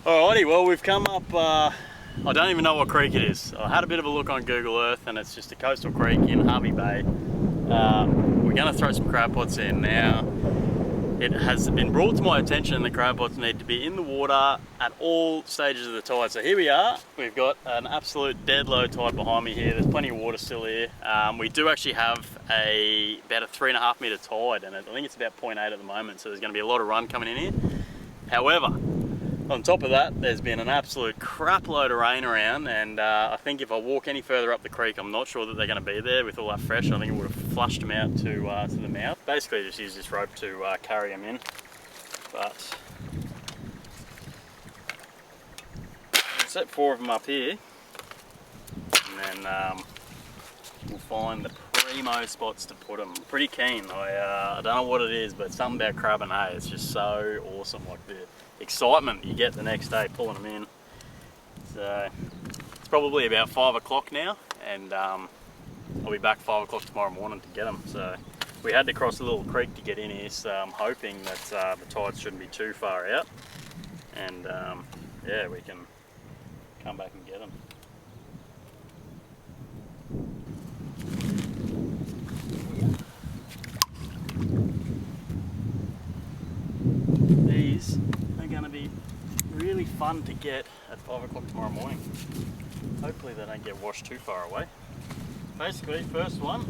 Alrighty, well we've come up, I don't even know what creek it is. I had a bit of a look on Google Earth and it's just a coastal creek in Harvey Bay. We're going to throw some crab pots in now. It has been brought to my attention the crab pots need to be in the water at all stages of the tide. So here we are, we've got an absolute dead low tide behind me here. There's plenty of water still here. We do actually have about a 3.5 metre tide and I think it's about 0.8 at the moment. So there's going to be a lot of run coming in here. However, on top of that, there's been an absolute crap load of rain around, and I think if I walk any further up the creek, I'm not sure that they're going to be there with all that fresh. I think it would have flushed them out to the mouth. Basically, just use this rope to carry them in. But I'll set 4 of them up here, and then we'll find the primo spots to put them. I'm pretty keen. I don't know what it is, but something about crab and hay. It's just so awesome. Like the excitement you get the next day pulling them in. So it's probably about 5 o'clock now, and I'll be back 5 o'clock tomorrow morning to get them. So we had to cross a little creek to get in here, so I'm hoping that the tides shouldn't be too far out, and yeah, we can come back and get them. These are going to be really fun to get at 5 o'clock tomorrow morning. Hopefully they don't get washed too far away. Basically, first one.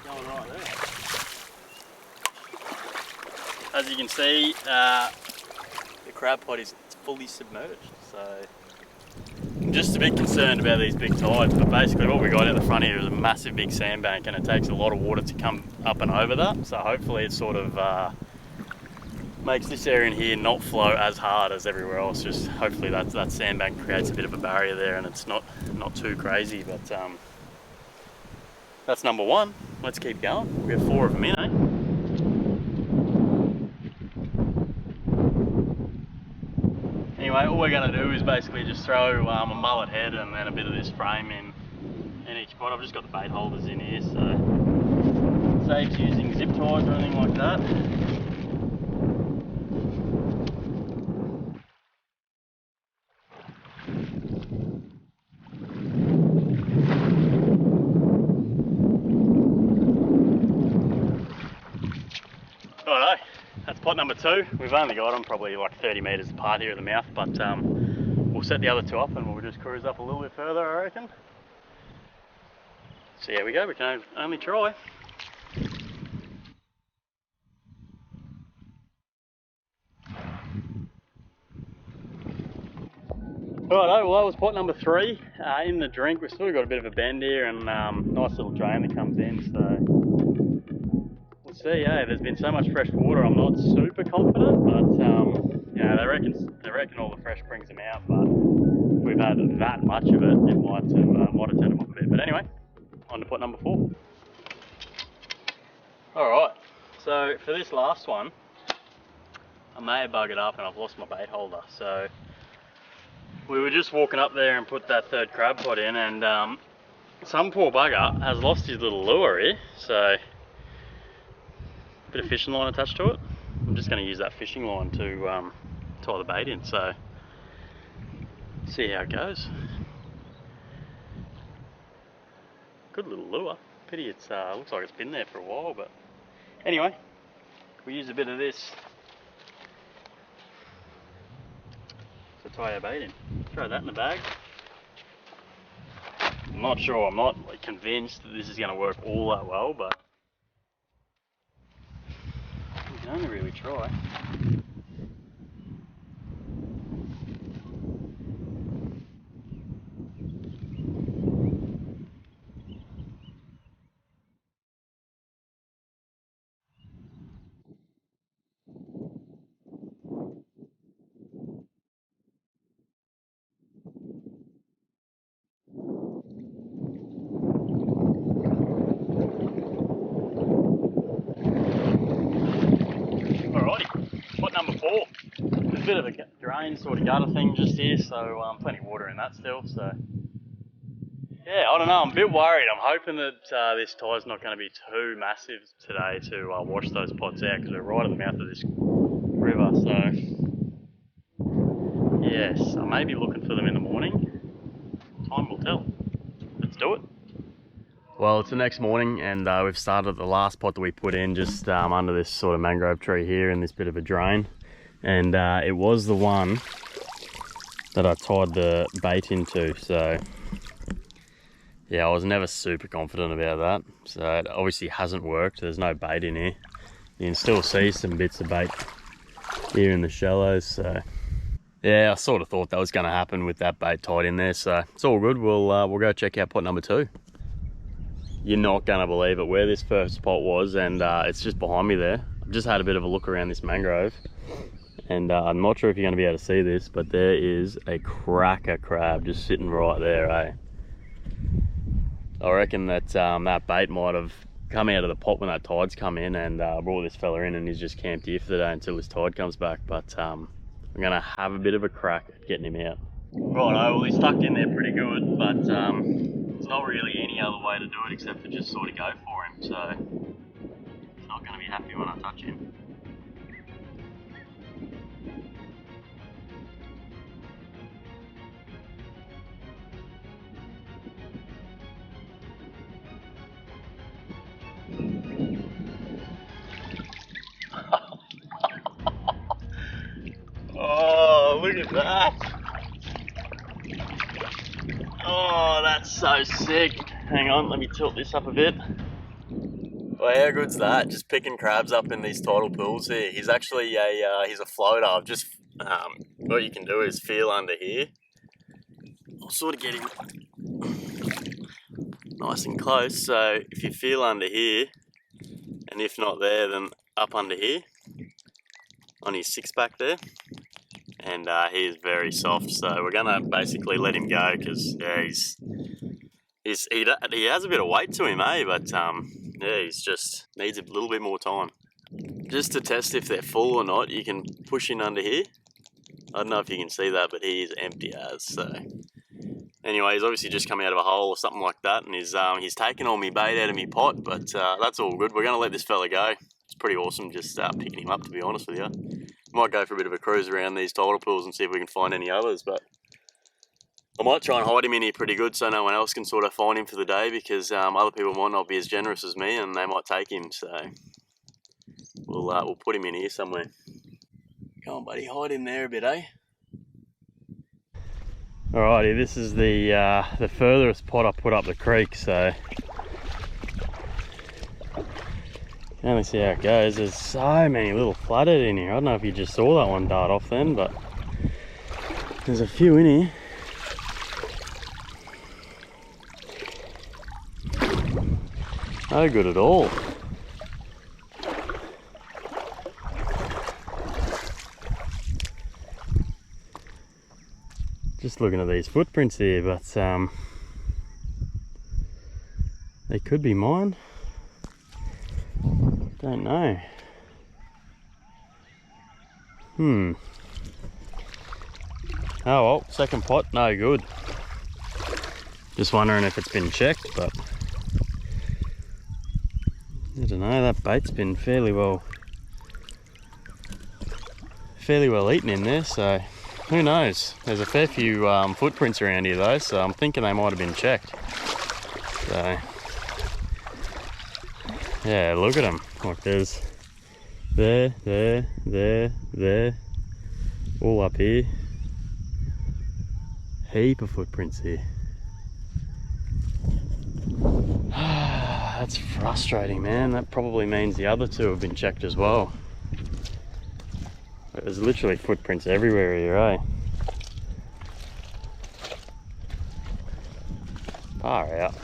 Going right there. As you can see, the crab pot is fully submerged. So I'm just a bit concerned about these big tides, but basically what we got at the front here is a massive big sandbank and it takes a lot of water to come up and over that. So hopefully it sort of makes this area in here not flow as hard as everywhere else. Just hopefully that sandbank creates a bit of a barrier there and it's not too crazy, but that's number one. Let's keep going. We have 4 of them in, eh? Anyway, all we're going to do is basically just throw a mullet head and then a bit of this frame in each pot. I've just got the bait holders in here, so it saves using zip ties or anything like that. Righto, that's pot number 2. We've only got them probably like 30 metres apart here at the mouth, but we'll set the other 2 up and we'll just cruise up a little bit further, I reckon. So here we go, we can only try. Righto, well that was pot number 3 in the drink. We've still got a bit of a bend here and nice little drain that comes in, so we'll see. Yeah, there's been so much fresh water, I'm not super confident, but yeah, they reckon all the fresh brings them out, but if we've had that much of it, it might have turned them off a bit. But anyway, on to pot number 4. Alright, so for this last one, I may have buggered up and I've lost my bait holder. So we were just walking up there and put that 3rd crab pot in, and some poor bugger has lost his little lure here, so a bit of fishing line attached to it. I'm just going to use that fishing line to tie the bait in, so see how it goes. Good little lure. Pity it's looks like it's been there for a while, but anyway, we use a bit of this to tie our bait in. Throw that in the bag. I'm not sure, I'm not like convinced that this is going to work all that well, but we can only really try. Number 4. There's a bit of a drain sort of gutter thing just here, so plenty of water in that still. So Yeah, I don't know. I'm a bit worried. I'm hoping that this tide's not going to be too massive today to wash those pots out because we're right at the mouth of this river. So, yes, I may be looking for them in the morning. Time will tell. Let's do it. Well, it's the next morning and we've started the last pot that we put in just under this sort of mangrove tree here in this bit of a drain. And it was the one that I tied the bait into, so yeah, I was never super confident about that. So it obviously hasn't worked. There's no bait in here. You can still see some bits of bait here in the shallows, so yeah, I sort of thought that was going to happen with that bait tied in there, so it's all good. We'll go check out pot number 2. You're not going to believe it where this first pot was, and it's just behind me there. I've just had a bit of a look around this mangrove, and I'm not sure if you're going to be able to see this, but there is a cracker crab just sitting right there, eh? I reckon that that bait might have come out of the pot when that tide's come in and brought this fella in, and he's just camped here for the day until his tide comes back. But I'm going to have a bit of a crack at getting him out. Right, well, he's tucked in there pretty good, but there's not really any other way to do it except for just sort of go for him, so he's not going to be happy when I touch him. Oh, look at that! Oh, that's so sick. Hang on, let me tilt this up a bit. Well, how good's that? Just picking crabs up in these tidal pools here. He's actually he's a floater. I've just, what you can do is feel under here. I'll sort of get him nice and close. So if you feel under here, and if not there, then up under here, on his 6-pack there. And he is very soft, so we're gonna basically let him go because yeah, he has a bit of weight to him, eh? But yeah, he's just needs a little bit more time. Just to test if they're full or not, you can push in under here. I don't know if you can see that, but he is empty as. So anyway, he's obviously just come out of a hole or something like that, and he's taken all my bait out of my pot. But that's all good. We're gonna let this fella go. It's pretty awesome just picking him up, to be honest with you. Might go for a bit of a cruise around these tidal pools and see if we can find any others, but I might try and hide him in here pretty good so no one else can sort of find him for the day, because other people might not be as generous as me and they might take him, so we'll put him in here somewhere. Come on, buddy, hide in there a bit, eh? Alrighty, this is the furthest pot I put up the creek, so you can only see how it goes. There's so many little flathead in here. I don't know if you just saw that one dart off then, but there's a few in here. No good at all. Just looking at these footprints here, but they could be mine. Don't know. Oh well, second pot, no good. Just wondering if it's been checked, but I don't know, that bait's been fairly well eaten in there, so who knows. There's a fair few footprints around here though, so I'm thinking they might have been checked. So yeah, look at them. Like there's there, all up here. Heap of footprints here. That's frustrating, man. That probably means the other two have been checked as well. There's literally footprints everywhere here, eh? Far out.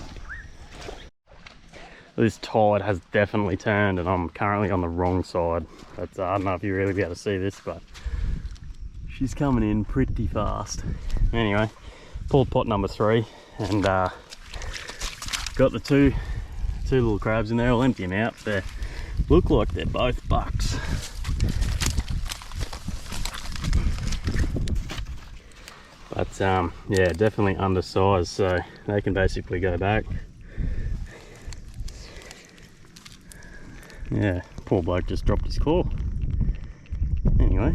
This tide has definitely turned and I'm currently on the wrong side. But I don't know if you'll really be able to see this, but she's coming in pretty fast. Anyway, pulled pot number 3 and got the two little crabs in there. I'll empty them out. They look like they're both bucks. But yeah, definitely undersized, so they can basically go back. Yeah, poor bloke just dropped his claw. Anyway,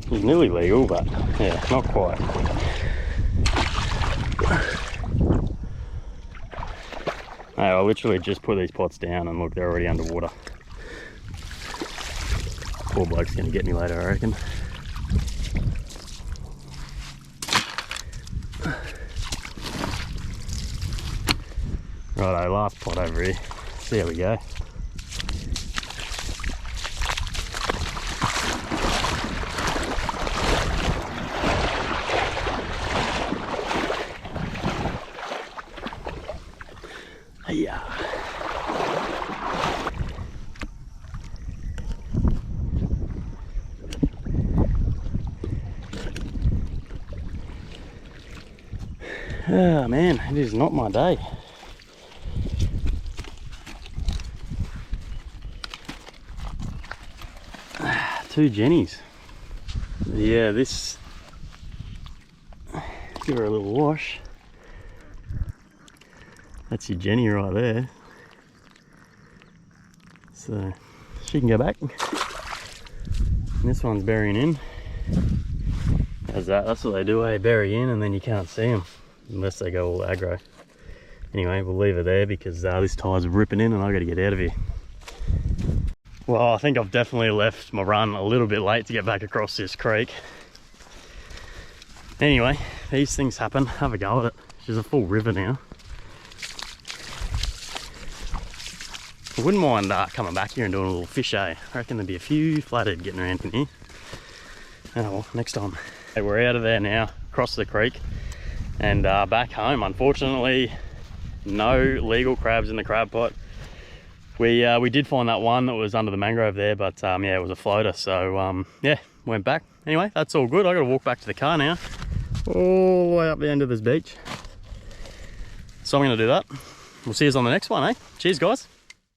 he's nearly legal, but yeah, not quite. Hey, I literally just put these pots down and look, they're already underwater. Poor bloke's gonna get me later, I reckon. Righto, last pot over here. See how we go. Yeah. Oh man, it is not my day. Two jennies. Yeah, this, give her a little wash. That's your jenny right there. So she can go back. And this one's burying in. How's that? That's what they do, eh? Bury in and then you can't see them unless they go all aggro. Anyway, we'll leave it there because this tide's ripping in and I've got to get out of here. Well, I think I've definitely left my run a little bit late to get back across this creek. Anyway, these things happen. Have a go at it. There's a full river now. I wouldn't mind coming back here and doing a little fish, eh? I reckon there'd be a few flathead getting around in here. Oh well, next time. Hey, we're out of there now, across the creek, and back home. Unfortunately, no legal crabs in the crab pot. We did find that one that was under the mangrove there, but yeah, it was a floater, so yeah, went back. Anyway, that's all good. I gotta walk back to the car now, all the way up the end of this beach. So I'm gonna do that. We'll see you on the next one, eh? Cheers, guys.